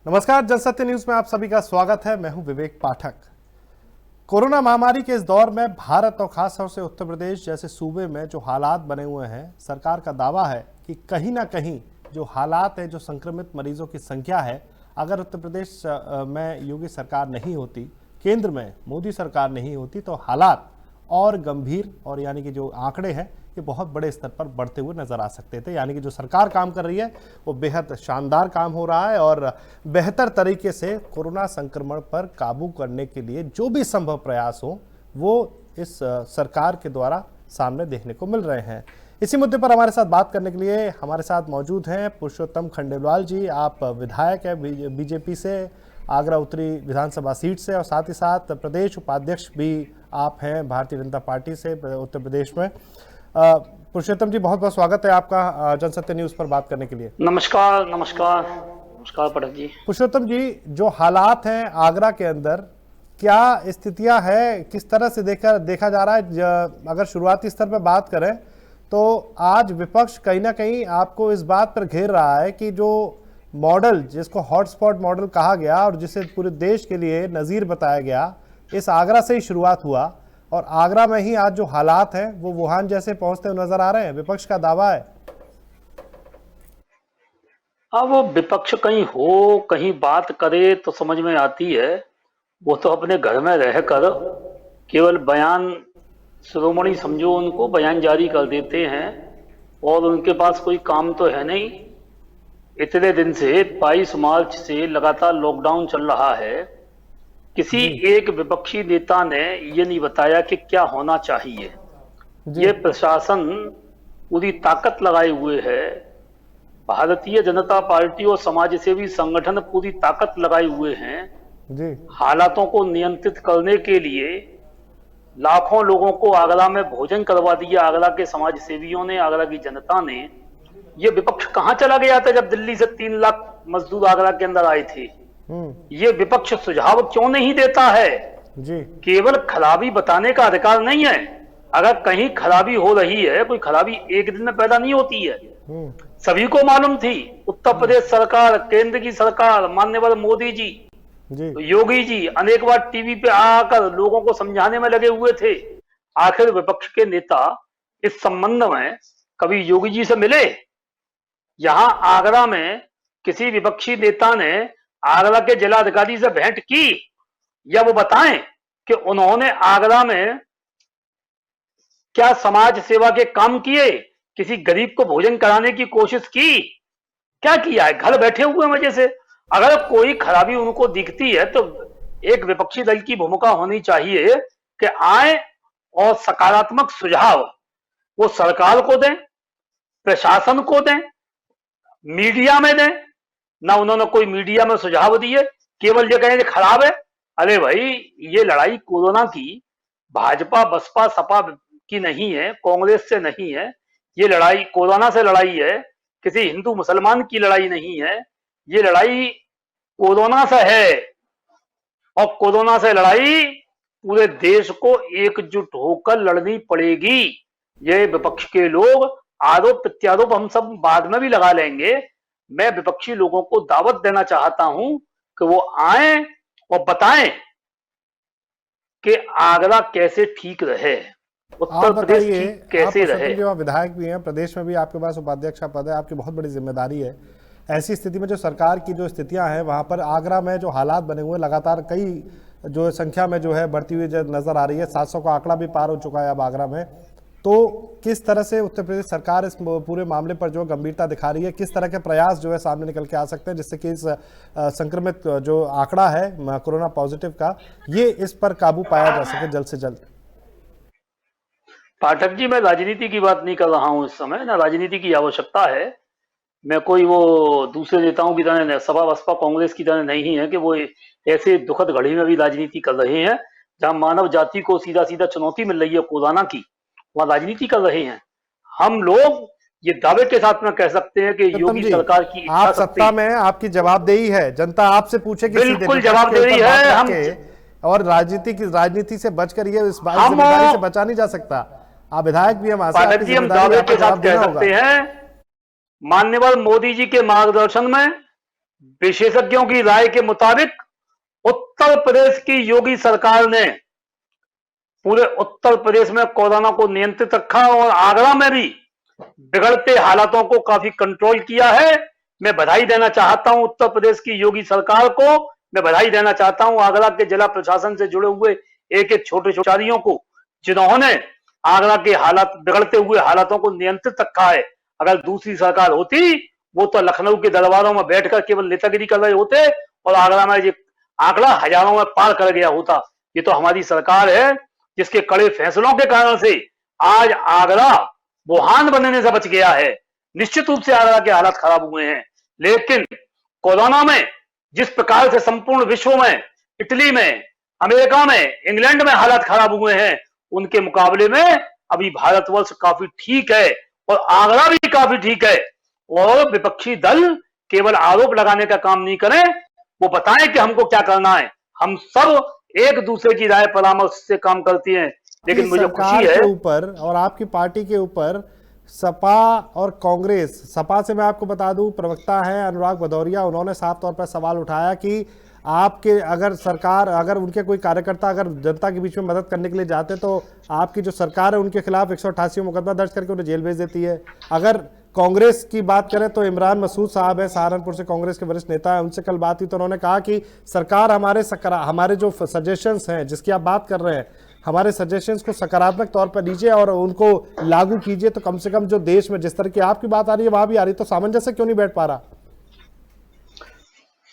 नमस्कार, जनसत्य न्यूज में आप सभी का स्वागत है। मैं हूं विवेक पाठक। कोरोना महामारी के इस दौर में भारत और खासतौर से उत्तर प्रदेश जैसे सूबे में जो हालात बने हुए हैं, सरकार का दावा है कि कहीं ना कहीं जो हालात है, जो संक्रमित मरीजों की संख्या है, अगर उत्तर प्रदेश में योगी सरकार नहीं होती, केंद्र में मोदी सरकार नहीं होती, तो हालात और गंभीर और यानी कि जो आंकड़े हैं ये बहुत बड़े स्तर पर बढ़ते हुए नजर आ सकते थे। यानी कि जो सरकार काम कर रही है वो बेहद शानदार काम हो रहा है और बेहतर तरीके से कोरोना संक्रमण पर काबू करने के लिए जो भी संभव प्रयास हो वो इस सरकार के द्वारा सामने देखने को मिल रहे हैं। इसी मुद्दे पर हमारे साथ बात करने के लिए हमारे साथ मौजूद हैं पुरुषोत्तम खंडेलवाल जी। आप विधायक हैं बीजेपी से, आगरा उत्तरी विधानसभा सीट से, और साथ ही साथ प्रदेश उपाध्यक्ष भी आप हैं भारतीय जनता पार्टी से उत्तर प्रदेश में। पुरुषोत्तम जी, बहुत बहुत स्वागत है आपका जनसत्य न्यूज पर बात करने के लिए। नमस्कार नमस्कार नमस्कार पटक जी। पुरुषोत्तम जी, जो हालात हैं आगरा के अंदर, क्या स्थितियां हैं, किस तरह से देखा जा रहा है? अगर शुरुआती स्तर पर बात करें तो आज विपक्ष कहीं ना कहीं आपको इस बात पर घेर रहा है कि जो मॉडल, जिसको हॉटस्पॉट मॉडल कहा गया और जिसे पूरे देश के लिए नज़ीर बताया गया, इस आगरा से ही शुरुआत हुआ और आगरा में ही आज जो हालात हैं वो वुहान जैसे पहुंचते हुए नजर आ रहे हैं, विपक्ष का दावा है। अब वो विपक्ष कहीं हो, कहीं बात करे तो समझ में आती है। वो तो अपने घर में रहकर केवल बयान, शिरोमणि समझो उनको, बयान जारी कर देते हैं और उनके पास कोई काम तो है नहीं। इतने दिन से 22 मार्च से लगातार लॉकडाउन चल रहा है। किसी एक विपक्षी नेता ने ये नहीं बताया कि क्या होना चाहिए। ये प्रशासन पूरी ताकत लगाए हुए है, भारतीय जनता पार्टी और समाजसेवी संगठन पूरी ताकत लगाए हुए हैं जी। हालातों को नियंत्रित करने के लिए लाखों लोगों को आगरा में भोजन करवा दिया आगरा के समाजसेवियों ने, आगरा की जनता ने। ये विपक्ष कहां चला गया था जब दिल्ली से 3 लाख मजदूर आगरा के अंदर आए थे? ये विपक्ष सुझाव क्यों नहीं देता है जी? केवल खराबी बताने का अधिकार नहीं है। अगर कहीं खराबी हो रही है, कोई खराबी एक दिन में पैदा नहीं होती है। सभी को मालूम थी। उत्तर प्रदेश सरकार, केंद्र की सरकार, माननीय मोदी जी, तो योगी जी अनेक बार टीवी पे आकर लोगों को समझाने में लगे हुए थे। आखिर विपक्ष के नेता इस संबंध में कभी योगी जी से मिले? यहां आगरा में किसी विपक्षी नेता ने आगरा के जिलाधिकारी से भेंट की या वो बताएं कि उन्होंने आगरा में क्या समाज सेवा के काम किए, किसी गरीब को भोजन कराने की कोशिश की? क्या किया है? घर बैठे हुए वजह से। अगर कोई खराबी उनको दिखती है तो एक विपक्षी दल की भूमिका होनी चाहिए कि आए और सकारात्मक सुझाव वो सरकार को दें, प्रशासन को दें, मीडिया में दें। ना उन्होंने कोई मीडिया में सुझाव दिए, केवल ये कहें खराब है। अरे भाई, ये लड़ाई कोरोना की भाजपा बसपा सपा की नहीं है, कांग्रेस से नहीं है। ये लड़ाई कोरोना से लड़ाई है, किसी हिंदू मुसलमान की लड़ाई नहीं है। ये लड़ाई कोरोना से है और कोरोना से लड़ाई पूरे देश को एकजुट होकर लड़नी पड़ेगी। ये विपक्ष के लोग आरोप प्रत्यारोप हम सब बाद में भी लगा लेंगे। मैं विपक्षी लोगों को दावत देना चाहता हूं कि वो आए और बताएं कि आगरा कैसे ठीक रहे, उत्तर प्रदेश ठीक कैसे रहे। आप विधायक भी हैं, प्रदेश में भी आपके पास उपाध्यक्ष का पद है, आपकी बहुत बड़ी जिम्मेदारी है। ऐसी स्थिति में जो सरकार की जो स्थितियां हैं वहां पर आगरा में जो हालात बने हुए, लगातार कई जो संख्या में जो है बढ़ती हुई नजर आ रही है, 700 का आंकड़ा भी पार हो चुका है अब आगरा में। तो किस तरह से उत्तर प्रदेश सरकार इस पूरे मामले पर जो गंभीरता दिखा रही है, किस तरह के प्रयास जो है सामने निकल के आ सकते हैं जिससे कि इस संक्रमित जो आंकड़ा है कोरोना पॉजिटिव का, ये इस पर काबू पाया जा सके जल्द से जल्द? पाठक जी, मैं राजनीति की बात नहीं कर रहा हूं इस समय, ना राजनीति की आवश्यकता है। मैं कोई वो दूसरे नेताओं की तरह, सपा बसपा कांग्रेस की तरह नहीं है कि वो ऐसे दुखद घड़ी में भी राजनीति कर रहे हैं जहां मानव जाति को सीधा सीधा चुनौती मिल रही है कोरोना की, वहां राजनीति कर रहे हैं। हम लोग ये दावे के साथ में कह सकते हैं कि योगी सरकार की आप सत्ता में, आपकी जवाबदेही है, जनता आपसे पूछे कि बिल्कुल जवाबदेही है। हम और राजनीति से बचकर ये इस जिम्मेदारी से बचा नहीं जा सकता। आप विधायक भी हैं, हम दावे के साथ कह सकते हैं माननीय मोदी जी के मार्गदर्शन में विशेषज्ञों की राय के मुताबिक उत्तर प्रदेश की योगी सरकार ने पूरे उत्तर प्रदेश में कोरोना को नियंत्रित रखा और आगरा में भी बिगड़ते हालातों को काफी कंट्रोल किया है। मैं बधाई देना चाहता हूं उत्तर प्रदेश की योगी सरकार को। मैं बधाई देना चाहता हूं आगरा के जिला प्रशासन से जुड़े हुए एक एक छोटे अधिकारियों को, जिन्होंने आगरा के हालात, बिगड़ते हुए हालातों को नियंत्रित रखा है। अगर दूसरी सरकार होती, वो तो लखनऊ के दरबारों में बैठकर केवल नेतागिरी कर रहे होते और आगरा में ये आंकड़ा हजारों में पार कर गया होता। ये तो हमारी सरकार है जिसके कड़े फैसलों के कारण से आज आगरा वुहान बनने से बच गया है। निश्चित रूप से आगरा के हालात खराब हुए हैं, लेकिन कोरोना में जिस प्रकार से संपूर्ण विश्व में, इटली में, अमेरिका में, इंग्लैंड में हालात खराब हुए हैं, उनके मुकाबले में अभी भारतवर्ष काफी ठीक है और आगरा भी काफी ठीक है। और विपक्षी दल केवल आरोप लगाने का काम नहीं करें, वो बताएं कि हमको क्या करना है। हम सब एक दूसरे की राय परामर्श से काम करती हैं। लेकिन मुझे खुशी है के ऊपर और आपकी पार्टी के ऊपर सपा और कांग्रेस, सपा से मैं आपको बता दूं प्रवक्ता है अनुराग भदौरिया, उन्होंने साफ तौर पर सवाल उठाया कि आपके अगर सरकार, अगर उनके कोई कार्यकर्ता अगर जनता के बीच में मदद करने के लिए जाते तो आपकी जो सरकार है उनके खिलाफ 188 मुकदमा दर्ज करके उन्हें जेल भेज देती है। अगर कांग्रेस की बात करें तो इमरान मसूद साहब है, सहारनपुर से कांग्रेस के वरिष्ठ नेता है, उनसे कल बात हुई तो उन्होंने कहा कि सरकार हमारे जो सजेशंस हैं जिसकी आप बात कर रहे हैं, हमारे सजेशंस को सकारात्मक तौर पर लीजिए और उनको लागू कीजिए, तो कम से कम जो देश में जिस तरह की आपकी बात आ रही है वहां भी आ रही है, तो सामंजस्य क्यों नहीं बैठ पा रहा?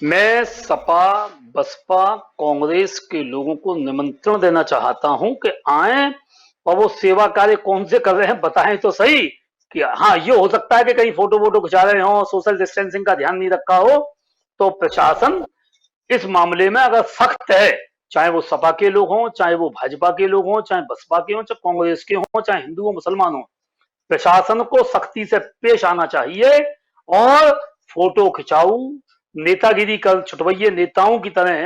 मैं सपा, बसपा, कांग्रेस के लोगों को निमंत्रण देना चाहता हूं कि आए और वो सेवा कार्य कौन से कर रहे हैं बताएं तो सही। कि हाँ, ये हो सकता है कि कहीं फोटो वोटो खिंचा रहे हो, सोशल डिस्टेंसिंग का ध्यान नहीं रखा हो, तो प्रशासन इस मामले में अगर सख्त है, चाहे वो सपा के लोग हों, चाहे वो भाजपा के लोग हों, चाहे बसपा के हों, चाहे कांग्रेस के हों, चाहे हिंदू हो मुसलमान हो, प्रशासन को सख्ती से पेश आना चाहिए। और फोटो खिंचाऊ, नेतागिरी कर छुटवैये नेताओं की तरह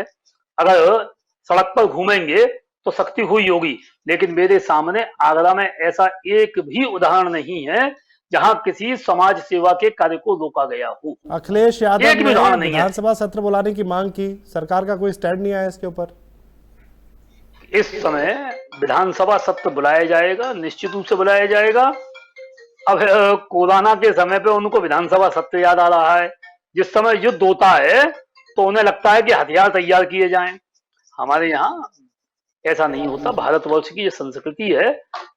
अगर सड़क पर घूमेंगे तो सख्ती हुई होगी। लेकिन मेरे सामने आगरा में ऐसा एक भी उदाहरण नहीं है जहां किसी समाज सेवा के कार्य को रोका गया हो। अखिलेश यादव ने विधानसभा सत्र बुलाने की मांग की, सरकार का कोई स्टैंड नहीं आया इसके ऊपर। इस समय विधानसभा सत्र बुलाया जाएगा, निश्चित रूप से बुलाया जाएगा। अब कोरोना के समय पे उनको विधानसभा सत्र याद आ रहा है। जिस समय युद्ध होता है तो उन्हें लगता है कि हथियार तैयार किए जाएं। हमारे यहाँ ऐसा नहीं होता। भारतवर्ष की ये संस्कृति है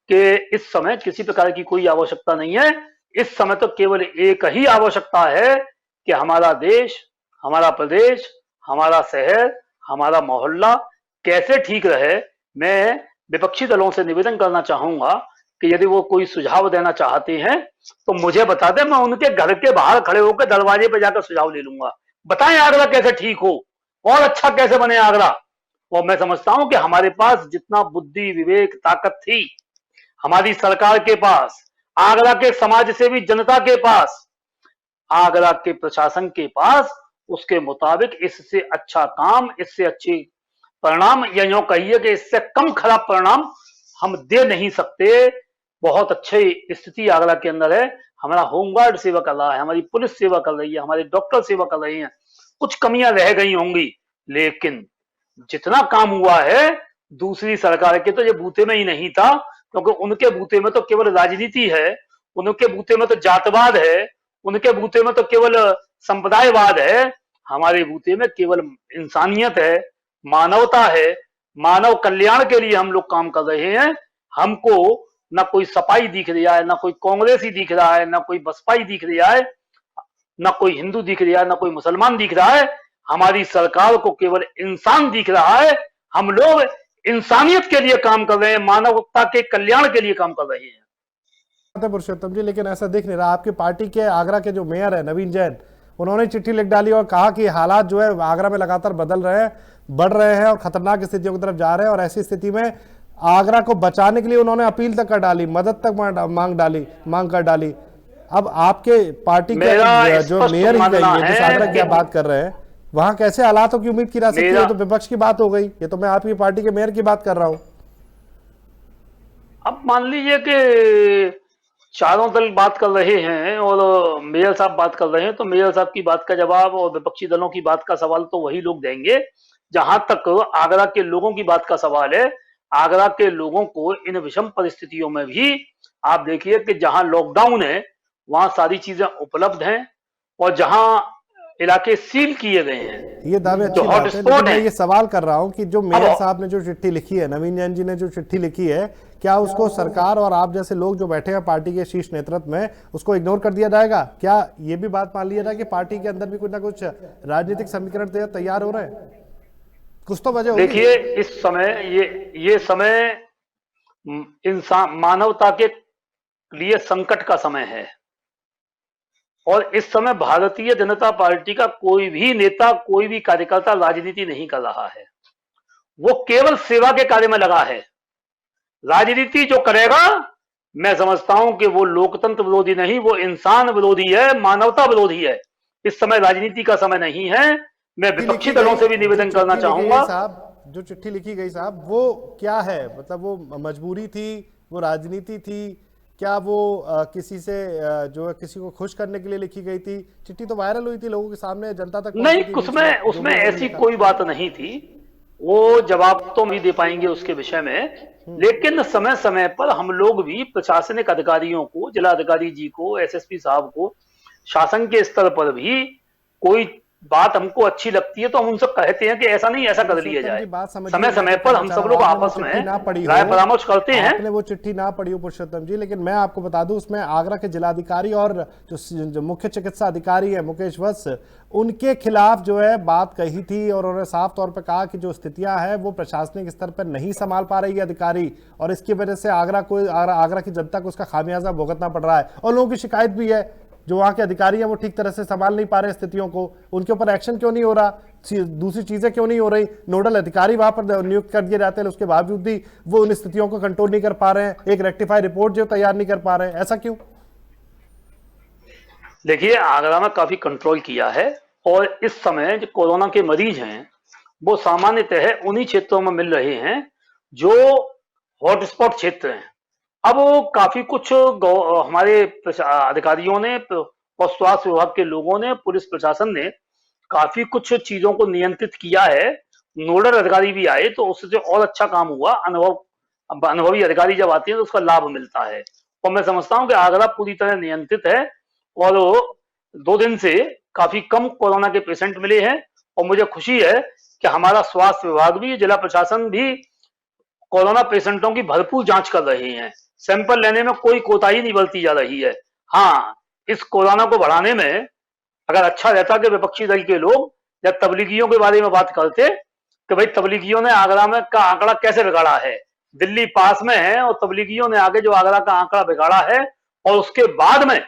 कि इस समय किसी प्रकार की कोई आवश्यकता नहीं है। इस समय तो केवल एक ही आवश्यकता है कि हमारा देश, हमारा प्रदेश, हमारा शहर, हमारा मोहल्ला कैसे ठीक रहे। मैं विपक्षी दलों से निवेदन करना चाहूंगा कि यदि वो कोई सुझाव देना चाहते हैं तो मुझे बता दें, मैं उनके घर के बाहर खड़े होकर दरवाजे पे जाकर सुझाव ले लूंगा। बताएं आगरा कैसे ठीक हो और अच्छा कैसे बने आगरा। और मैं समझता हूं कि हमारे पास जितना बुद्धि, विवेक, ताकत थी हमारी सरकार के पास, आगरा के समाज सेवी जनता के पास, आगरा के प्रशासन के पास, उसके मुताबिक इससे अच्छा काम, इससे अच्छे परिणाम, या यूं कहिए कि इससे कम खराब परिणाम हम दे नहीं सकते। बहुत अच्छी स्थिति आगरा के अंदर है। हमारा होमगार्ड सेवा कर रहा है, हमारी पुलिस सेवा कर रही है, हमारे डॉक्टर सेवा कर रही हैं। कुछ कमियां रह गई होंगी, लेकिन जितना काम हुआ है दूसरी सरकार के तो ये बूते में ही नहीं था, क्योंकि उनके बूते में तो केवल राजनीति है, उनके बूते में तो जातवाद है, उनके बूते में तो केवल संप्रदायवाद है। हमारे बूते में केवल इंसानियत है, मानवता है। मानव कल्याण के लिए हम लोग काम कर रहे हैं। हमको ना कोई सपाई दिख रहा है, ना कोई कांग्रेसी दिख रहा है, ना कोई बसपाई दिख रहा है, ना कोई हिंदू दिख रहा है, ना कोई मुसलमान दिख रहा है। हमारी सरकार को केवल इंसान दिख रहा है। हम लोग इंसानियत के लिए काम कर रहे हैं, मानवता के कल्याण के लिए काम कर रहे हैं। पुरुषोत्तम जी, लेकिन ऐसा दिख नहीं रहा। आपकी पार्टी के आगरा के जो मेयर है नवीन जैन, उन्होंने चिट्ठी लिख डाली और कहा कि हालात जो है आगरा में लगातार बदल रहे हैं, बढ़ रहे हैं और खतरनाक स्थितियों की तरफ जा रहे हैं, और ऐसी स्थिति में आगरा को बचाने के लिए उन्होंने अपील तक कर डाली, मदद तक मांग कर डाली। अब आपके पार्टी के जो मेयर ही जिस आगरा की आप बात कर रहे हैं, वहां कैसे हालातों की उम्मीद की जा सकती है? तो विपक्ष की बात हो गई, ये तो मैं आपकी पार्टी के मेयर की बात कर रहा हूं। अब मान लीजिए कि चारों दल बात कर रहे हैं और मेयर साहब बात कर रहे हैं, तो मेयर साहब की बात का जवाब और विपक्षी दलों की बात का सवाल तो वही लोग देंगे। जहां तक आगरा के लोगों की बात का सवाल है, आगरा के लोगों को इन विषम परिस्थितियों में भी आप देखिए कि जहां लॉकडाउन है वहां सारी चीजें उपलब्ध हैं, और जहां इलाके सील किए गए हैं, ये दावे जो अच्छी बात है, लेकिन हॉटस्पॉट मैं है। ये सवाल कर रहा हूं कि जो मेयर अब साहब ने जो चिट्ठी लिखी है, नवीन जैन जी ने जो चिट्ठी लिखी है, क्या उसको सरकार और आप जैसे लोग जो बैठे हैं पार्टी के शीर्ष नेतृत्व में, उसको इग्नोर कर दिया जाएगा? क्या ये भी बात मान लिया जाए कि पार्टी के अंदर भी कुछ ना कुछ राजनीतिक समीकरण तैयार हो रहे हैं? कुछ तो वजह होगी। देखिए, इस समय ये समय इंसान मानवता के लिए संकट का समय है, और इस समय भारतीय जनता पार्टी का कोई भी नेता, कोई भी कार्यकर्ता राजनीति नहीं कर रहा है। वो केवल सेवा के कार्य में लगा है। राजनीति जो करेगा, मैं समझता हूं कि वो लोकतंत्र विरोधी नहीं, वो इंसान विरोधी है, मानवता विरोधी है। इस समय राजनीति का समय नहीं है। मैं विपक्षी दलों से भी निवेदन करना चाहूंगा। साहब, जो चिट्ठी लिखी गई साहब, वो क्या है? मतलब वो मजबूरी थी, वो राजनीति थी, क्या वो किसी से जो है किसी को खुश करने के लिए लिखी गई थी? चिट्ठी तो वायरल हुई थी, लोगों के सामने, जनता तक नहीं, पहुंची थी, उसमें ऐसी कोई बात नहीं थी। वो जवाब तो नहीं दे पाएंगे उसके विषय में, लेकिन समय समय पर हम लोग भी प्रशासनिक अधिकारियों को, जिला अधिकारी जी को, एसएसपी साहब को, शासन के स्तर पर भी कोई बात हमको अच्छी लगती है तो हम उनसे कहते हैं कि ऐसा नहीं, ऐसा कर लिया जाए। समय समय पर हम सब लोग आपस में राय परामर्श करते हैं। आपने वो चिट्ठी ना पढ़ी हो पुरुषोत्तम जी, लेकिन मैं आपको बता दूं, उसमें आगरा के जिलाधिकारी और जो मुख्य चिकित्सा अधिकारी है मुकेश वत्स, उनके खिलाफ जो है बात कही थी, और उन्होंने साफ तौर पर कहा कि जो स्थितियां हैं वो प्रशासनिक स्तर पर नहीं संभाल पा रही है अधिकारी, और इसकी वजह से आगरा की जनता को उसका खामियाजा भुगतना पड़ रहा है। और लोगों की शिकायत भी है, जो वहां के अधिकारी हैं वो ठीक तरह से संभाल नहीं पा रहे स्थितियों को, उनके ऊपर एक्शन क्यों नहीं हो रहा, दूसरी चीजें क्यों नहीं हो रही, नोडल अधिकारी वहां पर नियुक्त कर दिए जाते हैं, उसके बावजूद भी वो उन स्थितियों को कंट्रोल नहीं कर पा रहे हैं, एक रेक्टिफाई रिपोर्ट जो तैयार नहीं कर पा रहे हैं, ऐसा क्यों? देखिए, आगरा में काफी कंट्रोल किया है, और इस समय जो कोरोना के मरीज हैं वो सामान्यतः उन्हीं क्षेत्रों में मिल रहे हैं जो हॉटस्पॉट क्षेत्र हैं। अब काफी कुछ हमारे अधिकारियों ने और स्वास्थ्य विभाग के लोगों ने, पुलिस प्रशासन ने काफी कुछ चीजों को नियंत्रित किया है। नोडल अधिकारी भी आए तो उससे और अच्छा काम हुआ। अनुभवी अधिकारी जब आते हैं तो उसका लाभ मिलता है, और मैं समझता हूं कि आगरा पूरी तरह नियंत्रित है, और 2 दिन से काफी कम कोरोना के पेशेंट मिले हैं। और मुझे खुशी है कि हमारा स्वास्थ्य विभाग भी, जिला प्रशासन भी कोरोना पेशेंटों की भरपूर जांच कर रहे हैं। सैंपल लेने में कोई कोताही नहीं बरती जा रही है। हाँ, इस कोरोना को बढ़ाने में अगर अच्छा रहता कि विपक्षी दल के लोग या तबलीगियों के बारे में बात करते कि भाई तबलीगियों ने आगरा में का आंकड़ा कैसे बिगाड़ा है, दिल्ली पास में है और तबलीगियों ने आगे जो आगरा का आंकड़ा बिगाड़ा है, और उसके बाद में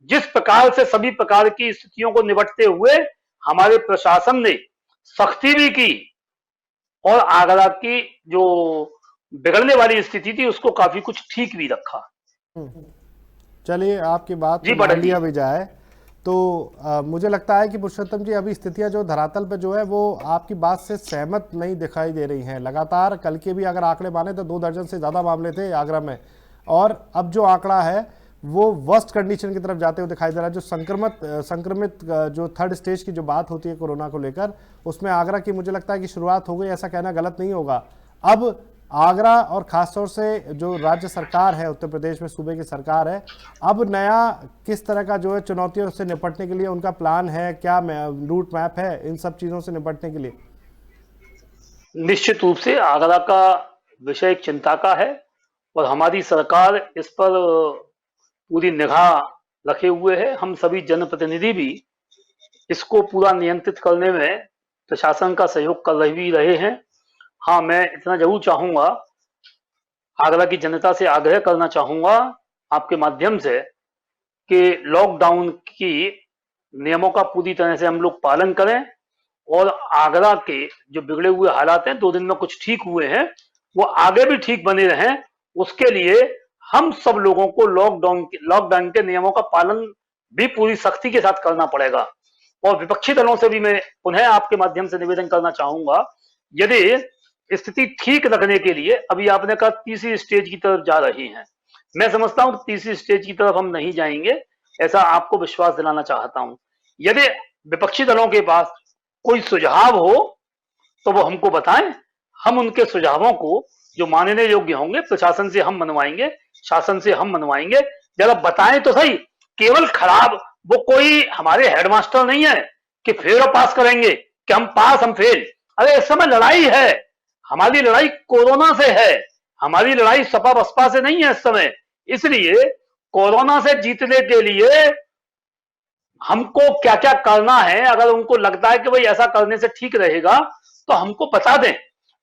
जिस प्रकार से सभी प्रकार की स्थितियों को निपटते हुए हमारे प्रशासन ने सख्ती भी की, और आगरा की जो बिगड़ने वाली स्थिति थी उसको काफी कुछ ठीक भी रखा। चलिए, आपकी बात जी, को मान लिया भी जाए तो मुझे लगता है कि पुरुषोत्तम जी, अभी स्थितियां जो धरातल पे जो है वो आपकी बात से सहमत नहीं दिखाई दे रही हैं। लगातार कल के भी अगर आंकड़े माने तो 2 दर्जन से ज़्यादा मामले थे आगरा में, और अब जो आंकड़ा है वो वर्स्ट कंडीशन की तरफ जाते हुए दिखाई दे रहा है। जो संक्रमित जो 3rd स्टेज की जो बात होती है कोरोना को लेकर, उसमें आगरा की मुझे लगता है कि शुरुआत हो गई, ऐसा कहना गलत नहीं होगा। अब आगरा और खासतौर से जो राज्य सरकार है, उत्तर प्रदेश में सूबे की सरकार है, अब नया किस तरह का जो है चुनौतियों से निपटने के लिए उनका प्लान है, क्या रूट मैप है इन सब चीजों से निपटने के लिए? निश्चित रूप से आगरा का विषय एक चिंता का है, और हमारी सरकार इस पर पूरी निगाह रखे हुए है। हम सभी जनप्रतिनिधि भी इसको पूरा नियंत्रित करने में प्रशासन का सहयोग कर रहे हैं। हाँ, मैं इतना जरूर चाहूंगा, आगरा की जनता से आग्रह करना चाहूंगा आपके माध्यम से, कि लॉकडाउन की नियमों का पूरी तरह से हम लोग पालन करें, और आगरा के जो बिगड़े हुए हालात हैं, 2 दिन में कुछ ठीक हुए हैं, वो आगे भी ठीक बने रहें। उसके लिए हम सब लोगों को लॉकडाउन के नियमों का पालन भी पूरी सख्ती के साथ करना पड़ेगा। और विपक्षी दलों से भी मैं पुनः आपके माध्यम से निवेदन करना चाहूंगा, यदि स्थिति ठीक रखने के लिए, अभी आपने कहा तीसरी स्टेज की तरफ जा रही हैं, मैं समझता हूं तीसरी स्टेज की तरफ हम नहीं जाएंगे, ऐसा आपको विश्वास दिलाना चाहता हूं। यदि विपक्षी दलों के पास कोई सुझाव हो तो वो हमको बताएं, हम उनके सुझावों को जो मानने योग्य होंगे प्रशासन से हम मनवाएंगे, शासन से हम मनवाएंगे। जरा बताएं तो सही। केवल खराब, वो कोई हमारे हेडमास्टर नहीं है कि फेल और पास करेंगे, कि हम पास हम फेल। अरे इस समय लड़ाई है, हमारी लड़ाई कोरोना से है, हमारी लड़ाई सपा बसपा से नहीं है इस समय। इसलिए कोरोना से जीतने के लिए हमको क्या क्या करना है, अगर उनको लगता है कि भाई ऐसा करने से ठीक रहेगा तो हमको बता दें।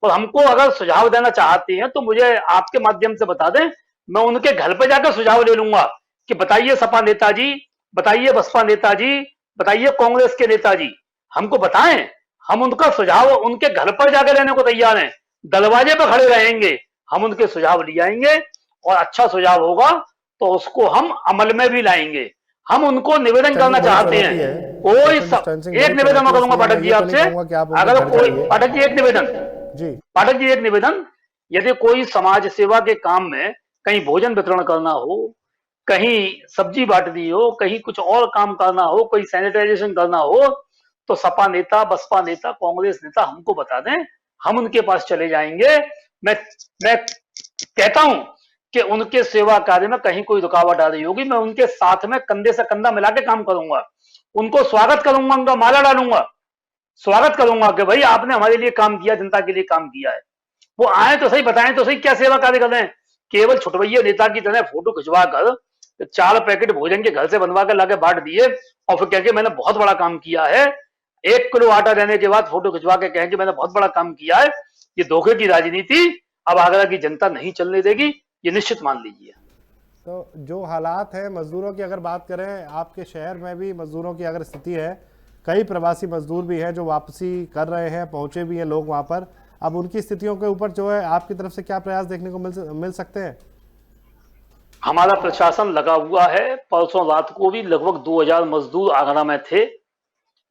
और हमको अगर सुझाव देना चाहते हैं तो मुझे आपके माध्यम से बता दें, मैं उनके घर पे जाकर सुझाव ले लूंगा कि बताइए सपा नेताजी, बताइए बसपा नेताजी, बताइए कांग्रेस के नेताजी, हमको बताएं। हम उनका सुझाव उनके घर पर जाकर लेने को तैयार हैं, दरवाजे पर खड़े रहेंगे, हम उनके सुझाव ले आएंगे और अच्छा सुझाव होगा तो उसको हम अमल में भी लाएंगे। हम उनको निवेदन करना चाहते हैं, कोई एक निवेदन मैं करूंगा पाठक जी आपसे, अगर कोई पाठक जी एक निवेदन, जी पाठक जी एक निवेदन, यदि कोई समाज सेवा के काम में कहीं भोजन वितरण करना हो, कहीं सब्जी बांटनी हो, कहीं कुछ और काम करना हो, कोई सैनिटाइजेशन करना हो, तो सपा नेता, बसपा नेता, कांग्रेस नेता हमको बता दें, हम उनके पास चले जाएंगे। मैं कहता हूं कि उनके सेवा कार्य में कहीं कोई रुकावट आ रही होगी, मैं उनके साथ में कंधे से कंधा मिला के काम करूंगा, उनको स्वागत करूंगा, उनका माला डालूंगा, स्वागत करूंगा कि भाई आपने हमारे लिए काम किया, जनता के लिए काम किया है। वो आए तो सही, बताएं तो सही क्या सेवा कार्य कर रहे हैं। केवल छुटवैया नेता की तरह फोटो खिंचवा कर 4 पैकेट भोजन के घर से बनवा कर लाके बांट दिए और फिर कह के मैंने बहुत बड़ा काम किया है। 1 किलो आटा देने के बाद फोटो खिंचवा के कहें कि मैंने बहुत बड़ा काम किया है। ये धोखे की राजनीति अब आगरा की जनता नहीं चलने देगी, ये निश्चित मान लीजिए। तो जो हालात है मजदूरों की अगर बात करें, आपके शहर में भी मजदूरों की अगर स्थिति है, कई प्रवासी मजदूर भी हैं जो वापसी कर रहे हैं, पहुंचे भी हैं लोग वहां पर। अब उनकी स्थितियों के ऊपर जो है आपकी तरफ से क्या प्रयास देखने को मिल सकते हैं? हमारा प्रशासन लगा हुआ है। परसों रात को भी लगभग 2000 मजदूर आगरा में थे।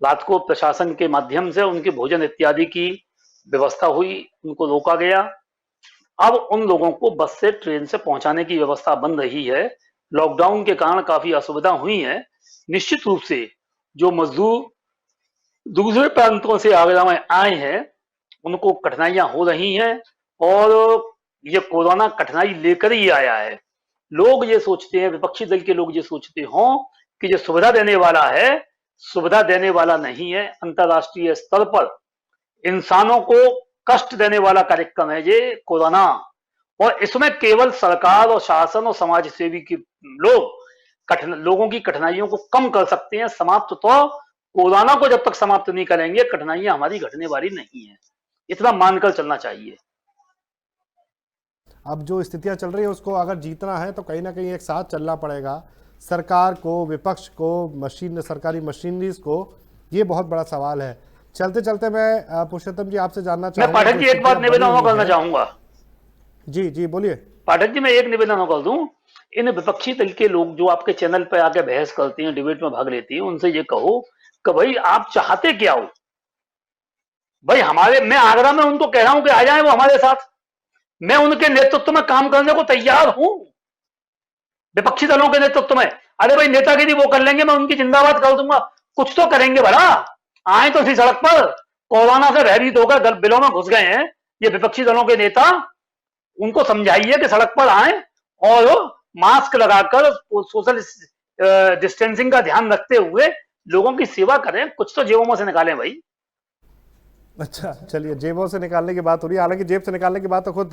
रात को प्रशासन के माध्यम से उनके भोजन इत्यादि की व्यवस्था हुई, उनको रोका गया। अब उन लोगों को बस से ट्रेन से पहुंचाने की व्यवस्था बन रही है। लॉकडाउन के कारण काफी असुविधा हुई है। निश्चित रूप से जो मजदूर दूसरे प्रांतों से आगरा में आए हैं उनको कठिनाइयां हो रही हैं और ये कोरोना कठिनाई लेकर ही आया है। लोग ये सोचते हैं, विपक्षी दल के लोग ये सोचते हों कि ये सुविधा देने वाला है, सुविधा देने वाला नहीं है। अंतर्राष्ट्रीय स्तर पर इंसानों को कष्ट देने वाला कार्यक्रम है ये कोरोना, और इसमें केवल सरकार और शासन और समाज सेवी के लोग लोगों की कठिनाइयों को कम कर सकते हैं, समाप्त। तो कोरोना को जब तक समाप्त नहीं करेंगे कठिनाइयां हमारी घटने वाली नहीं है, इतना मानकर चलना चाहिए। अब जो स्थितियां चल रही है उसको अगर जीतना है तो कहीं ना कहीं एक साथ चलना पड़ेगा, सरकार को, विपक्ष को, सरकारी मशीनरीज को। ये बहुत बड़ा सवाल है। चलते चलते मैं पुरुषोत्तम जी आपसे जानना चाहूंगा, मैं पाठक जी एक बात निवेदन करना चाहूंगा। जी जी बोलिए। पाठक जी मैं एक निवेदन कर दूं, इन विपक्षी दल के लोग जो आपके चैनल पर आके बहस करते हैं, डिबेट में भाग लेती हैं, उनसे ये कहो कि भाई आप चाहते क्या हो। भाई मैं आगरा में उनको कह रहा हूं कि आ जाए वो हमारे साथ, मैं उनके नेतृत्व में काम करने को तैयार हूं, विपक्षी दलों के नेतृत्व में। अरे भाई नेतागिरी वो कर लेंगे, मैं उनकी जिंदाबाद कर दूंगा, कुछ तो करेंगे भला। आए तो इसी सड़क पर, कोरोना से भयभीत होकर बिलों में घुस गए हैं ये विपक्षी दलों के नेता, उनको समझाइए कि सड़क पर आए और मास्क लगाकर सोशल डिस्टेंसिंग का ध्यान रखते हुए लोगों की सेवा करें, कुछ तो जेबों में से निकालें भाई। अच्छा चलिए, जेबों से निकालने की बात हो रही है। हालांकि जेब से निकालने की बात तो खुद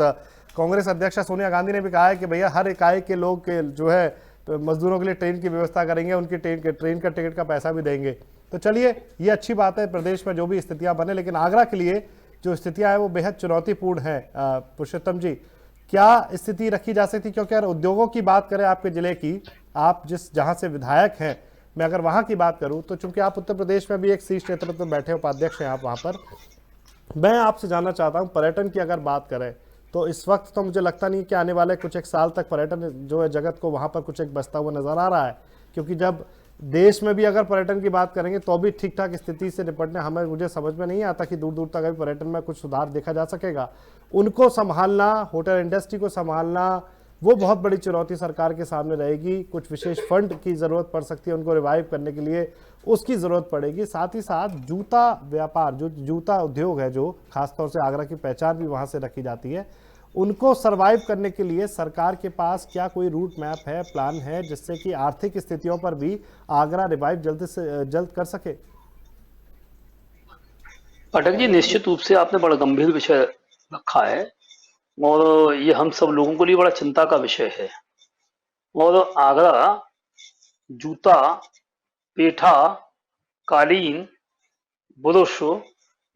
कांग्रेस अध्यक्ष सोनिया गांधी ने भी कहा है कि भैया हर इकाई के लोग के जो है तो मजदूरों के लिए ट्रेन की व्यवस्था करेंगे, उनकी ट्रेन का टिकट का पैसा भी देंगे। तो चलिए ये अच्छी बात है, प्रदेश में जो भी स्थितियां बने, लेकिन आगरा के लिए जो स्थितियां हैं वो बेहद चुनौतीपूर्ण है। पुरुषोत्तम जी, क्या स्थिति रखी जा सकती? क्योंकि अगर उद्योगों की बात करें आपके जिले की, आप जहां से विधायक हैं, मैं अगर वहां की बात करूं तो चूंकि आप उत्तर प्रदेश में भी एक शीर्ष नेतृत्व में बैठे उपाध्यक्ष हैं आप वहां पर, मैं आपसे जानना चाहता हूं पर्यटन की अगर बात करें तो इस वक्त तो मुझे लगता नहीं कि आने वाले कुछ एक साल तक पर्यटन जो है जगत को वहां पर कुछ एक बसता हुआ नजर आ रहा है। क्योंकि जब देश में भी अगर पर्यटन की बात करेंगे तो भी ठीक ठाक स्थिति से निपटने मुझे समझ में नहीं आता कि दूर दूर तक अभी पर्यटन में कुछ सुधार देखा जा सकेगा। उनको संभालना, होटल इंडस्ट्री को संभालना, वो बहुत बड़ी चुनौती सरकार के सामने रहेगी। कुछ विशेष फंड की जरूरत पड़ सकती है उनको रिवाइव करने के लिए, उसकी जरूरत पड़ेगी। साथ ही साथ जूता व्यापार, जो जूता उद्योग है, जो खासतौर से आगरा की पहचान भी वहां से रखी जाती है, उनको सरवाइव करने के लिए सरकार के पास क्या कोई रूट मैप है, प्लान है, जिससे कि आर्थिक स्थितियों पर भी आगरा रिवाइव जल्द से जल्द कर सके? पाठक जी, निश्चित रूप से आपने बड़ा गंभीर विषय रखा है और ये हम सब लोगों के लिए बड़ा चिंता का विषय है। और आगरा जूता, पेठा, कालीन, बुरुश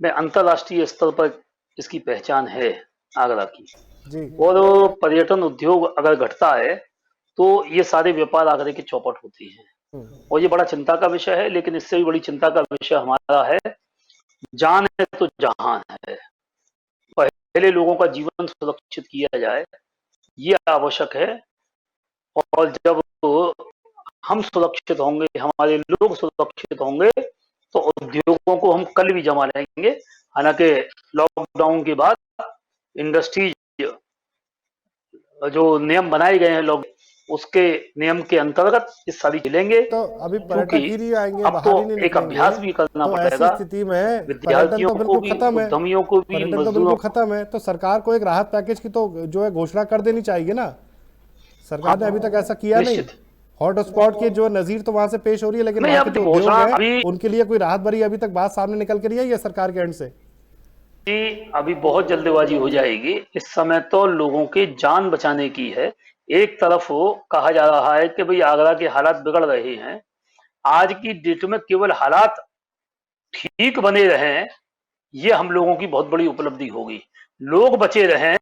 में अंतर्राष्ट्रीय स्तर पर इसकी पहचान है आगरा की। जी। और पर्यटन उद्योग अगर घटता है तो ये सारे व्यापार आगरे की चौपट होती हैं और ये बड़ा चिंता का विषय है। लेकिन इससे भी बड़ी चिंता का विषय हमारा है, जान है तो जहान है। पहले लोगों का जीवन सुरक्षित किया जाए, ये आवश्यक है। और जब हम सुरक्षित होंगे, हमारे लोग सुरक्षित होंगे, तो उद्योगों को हम कल भी जमा लेंगे। हालांकि लॉकडाउन के बाद इंडस्ट्रीज जो नियम बनाए गए हैं लोग, उसके नियम के अंतर्गत इस सारी चलेंगे। तो अभी पर्यटक ही नहीं आएंगे, अब बाहर ही तो नहीं एक अभ्यास भी करना तो पड़ेगा। ऐसी स्थिति में पर्यटन विद्यार्थियों तो को बिल्कुल भी, खत्म है, उद्यमियों को भी, पर्यटन तो मजदूरों बिल्कुल खत्म है। तो सरकार को एक राहत पैकेज की तो जो है घोषणा कर देनी चाहिए ना। सरकार ने अभी तक ऐसा किया नहीं। निश्चित। हॉट स्पॉट के जो नजीर तो वहां से पेश हो रही है, लेकिन नहीं, वहां के अब जो उद्योग घोषणा है अभी उनके लिए कोई राहत भरी अभी तक बात सामने निकल कर नहीं आई है सरकार के एंड से। अभी बहुत जल्दबाजी हो जाएगी। इस समय तो लोगों की जान बचाने की है। एक तरफ कहा जा रहा है कि भाई आगरा के हालात बिगड़ रहे हैं। आज की डेट में केवल हालात ठीक बने रहें, ये हम लोगों की बहुत बड़ी उपलब्धि होगी। लोग बचे रहें,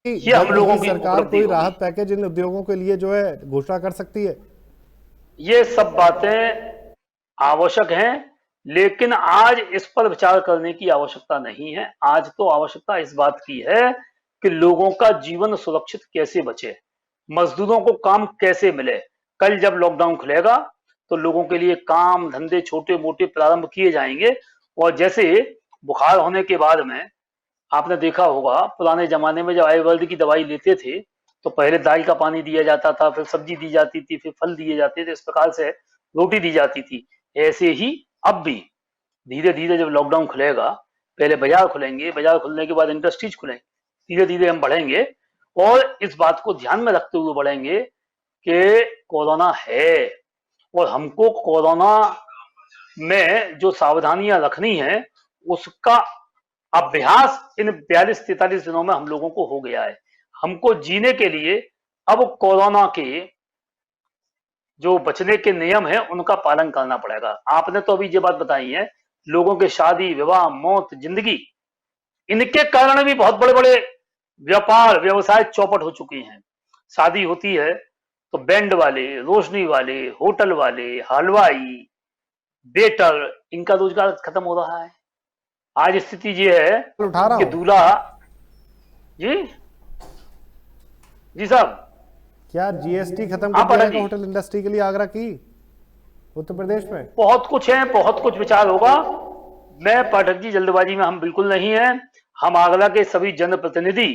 ये हम जल्द लोगों ही की सरकार उपलब्धि कोई होगी। राहत पैकेज इन उद्योगों के लिए जो है घोषणा कर सकती है। ये सब बातें आवश्यक हैं, लेकिन आज इस पर विचार करने की आवश्यकता नहीं है। आज तो आवश्यकता इस बात की है कि लोगों का जीवन सुरक्षित कैसे बचे, मजदूरों को काम कैसे मिले। कल जब लॉकडाउन खुलेगा तो लोगों के लिए काम धंधे छोटे मोटे प्रारंभ किए जाएंगे। और जैसे बुखार होने के बाद में आपने देखा होगा, पुराने जमाने में जब आयुर्वेद की दवाई लेते थे तो पहले दाल का पानी दिया जाता था, फिर सब्जी दी जाती थी, फिर फल दिए जाते थे, इस प्रकार से रोटी दी जाती थी। ऐसे ही अब भी धीरे धीरे जब लॉकडाउन खुलेगा, पहले बाजार खुलेंगे, बाजार खुलने के बाद इंडस्ट्रीज खुलेंगे, धीरे धीरे हम बढ़ेंगे और इस बात को ध्यान में रखते हुए बढ़ेंगे कि कोरोना है और हमको कोरोना में जो सावधानियां रखनी है उसका अभ्यास इन 42-43 दिनों में हम लोगों को हो गया है। हमको जीने के लिए अब कोरोना के जो बचने के नियम है उनका पालन करना पड़ेगा। आपने तो अभी ये बात बताई है, लोगों के शादी विवाह मौत जिंदगी, इनके कारण भी बहुत बड़े बड़े व्यापार व्यवसाय चौपट हो चुके हैं। शादी होती है तो बैंड वाले, रोशनी वाले, होटल वाले, हलवाई, वेटर, इनका रोजगार खत्म हो रहा है। आज स्थिति ये है उठा रहा कि हूं दूल्हा जी जी साहब, क्या जीएसटी खत्म हाँ कर दिया पाठक जाएगा जी, होटल इंडस्ट्री के लिए आगरा की, उत्तर प्रदेश में? बहुत कुछ है, बहुत कुछ विचार होगा। मैं पाठक जी, जल्दबाजी में हम बिल्कुल नहीं है। हम आगरा के सभी जनप्रतिनिधि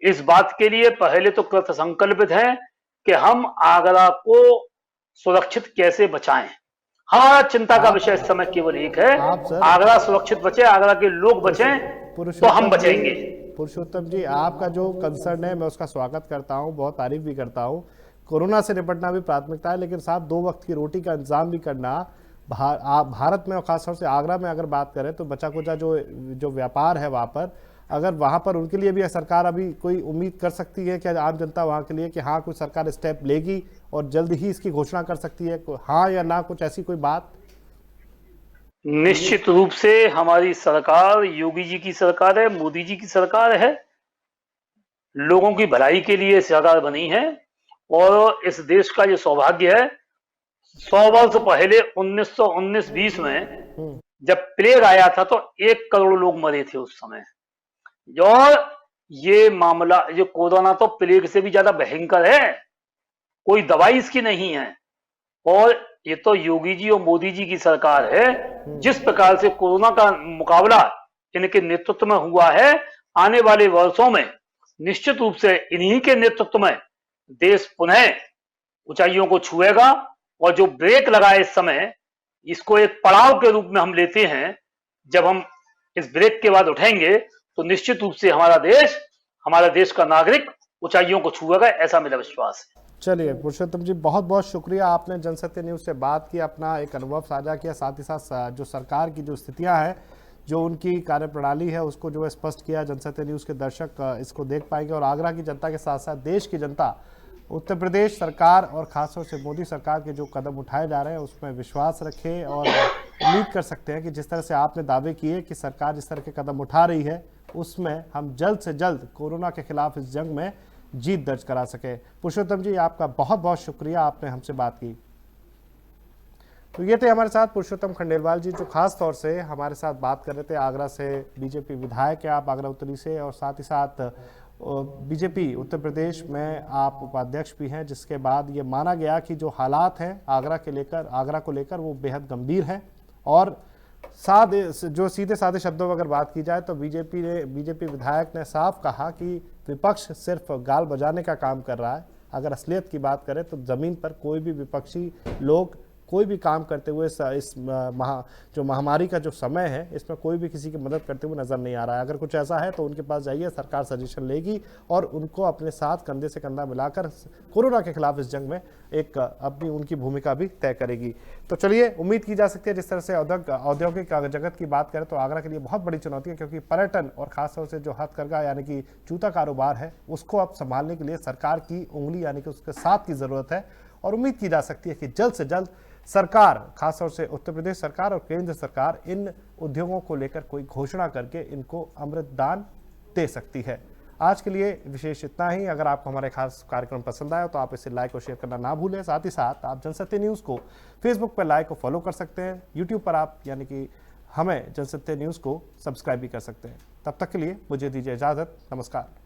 इस बात के लिए पहले तो कृत संकल्पित हैं कि हम आगरा को सुरक्षित कैसे बचाएं। हमारा चिंता का विषय इस समय केवल एक है, आप सर, आगरा सुरक्षित बचे, आगरा के लोग बचें, तो हम बचेंगे। पुरुषोत्तम जी, आपका जो कंसर्न है मैं उसका स्वागत करता हूं, बहुत तारीफ भी करता हूं। कोरोना से निपटना भी प्राथमिकता है, लेकिन साथ 2 वक्त की रोटी का इंतजाम भी करना भारत में और खासतौर से आगरा में अगर बात करें तो बचा कुचा जो व्यापार है वहाँ पर, अगर वहाँ पर उनके लिए भी सरकार अभी कोई उम्मीद कर सकती है कि आम जनता वहाँ के लिए कि हाँ कोई सरकार स्टेप लेगी और जल्द ही इसकी घोषणा कर सकती है, हाँ या ना, कुछ ऐसी कोई बात? निश्चित रूप से हमारी सरकार योगी जी की सरकार है, मोदी जी की सरकार है, लोगों की भलाई के लिए सरकार बनी है। और इस देश का जो सौभाग्य है, 100 वर्ष पहले 1919-20 में जब प्लेग आया था तो 1 करोड़ लोग मरे थे उस समय। और ये मामला जो कोरोना तो प्लेग से भी ज्यादा भयंकर है, कोई दवाई इसकी नहीं है। और ये तो योगी जी और मोदी जी की सरकार है। जिस प्रकार से कोरोना का मुकाबला इनके नेतृत्व में हुआ है, आने वाले वर्षों में निश्चित रूप से इन्हीं के नेतृत्व में देश पुनः ऊंचाइयों को छुएगा। और जो ब्रेक लगा है इस समय, इसको एक पड़ाव के रूप में हम लेते हैं। जब हम इस ब्रेक के बाद उठेंगे तो निश्चित रूप से हमारा देश का नागरिक ऊंचाइयों को छुएगा, ऐसा मेरा विश्वास है। चलिए पुरुषोत्तम जी, बहुत बहुत शुक्रिया, आपने जनसत्य न्यूज़ से बात की, अपना एक अनुभव साझा किया, साथ ही साथ जो सरकार की जो स्थितियां हैं, जो उनकी कार्यप्रणाली है, उसको जो है स्पष्ट किया। जनसत्य न्यूज़ के दर्शक इसको देख पाएंगे और आगरा की जनता के साथ साथ देश की जनता उत्तर प्रदेश सरकार और खासतौर से मोदी सरकार के जो कदम उठाए जा रहे हैं उसमें विश्वास रखें और उम्मीद कर सकते हैं कि जिस तरह से आपने दावे किए कि सरकार जिस तरह के कदम उठा रही है उसमें हम जल्द से जल्द कोरोना के खिलाफ इस जंग में जीत दर्ज करा सके। पुरुषोत्तम जी, आपका बहुत बहुत शुक्रिया, आपने हमसे बात की। तो ये थे हमारे साथ पुरुषोत्तम खंडेलवाल जी, जो खास तौर से हमारे साथ बात कर रहे थे। आगरा से बीजेपी विधायक है आप, आगरा उत्तरी से, और साथ ही साथ बीजेपी उत्तर प्रदेश में आप उपाध्यक्ष भी हैं, जिसके बाद ये माना गया कि जो हालात हैं आगरा को लेकर वो बेहद गंभीर हैं। और जो सीधे साधे शब्दों में अगर बात की जाए तो बीजेपी विधायक ने साफ कहा कि विपक्ष सिर्फ गाल बजाने का काम कर रहा है। अगर असलियत की बात करें तो जमीन पर कोई भी विपक्षी लोग कोई भी काम करते हुए जो महामारी का जो समय है इसमें कोई भी किसी की मदद करते हुए नजर नहीं आ रहा है। अगर कुछ ऐसा है तो उनके पास जाइए, सरकार सजेशन लेगी और उनको अपने साथ कंधे से कंधा मिलाकर कोरोना के खिलाफ इस जंग में एक अपनी उनकी भूमिका भी तय करेगी। तो चलिए, उम्मीद की जा सकती है, जिस तरह से औद्योगिक जगत की बात करें तो आगरा के लिए बहुत बड़ी चुनौती है, क्योंकि पर्यटन और खासतौर से जो हथकरघा यानी कि जूता कारोबार है उसको अब संभालने के लिए सरकार की उंगली यानी कि उसके साथ की जरूरत है। और उम्मीद की जा सकती है कि जल्द से जल्द सरकार, खासतौर से उत्तर प्रदेश सरकार और केंद्र सरकार, इन उद्योगों को लेकर कोई घोषणा करके इनको अमृत दान दे सकती है। आज के लिए विशेष इतना ही। अगर आपको हमारे खास कार्यक्रम पसंद आया तो आप इसे लाइक और शेयर करना ना भूलें। साथ ही साथ आप जनसत्य न्यूज़ को फेसबुक पर लाइक और फॉलो कर सकते हैं। यूट्यूब पर आप यानी कि हमें जनसत्य न्यूज़ को सब्सक्राइब भी कर सकते हैं। तब तक के लिए मुझे दीजिए इजाज़त। नमस्कार।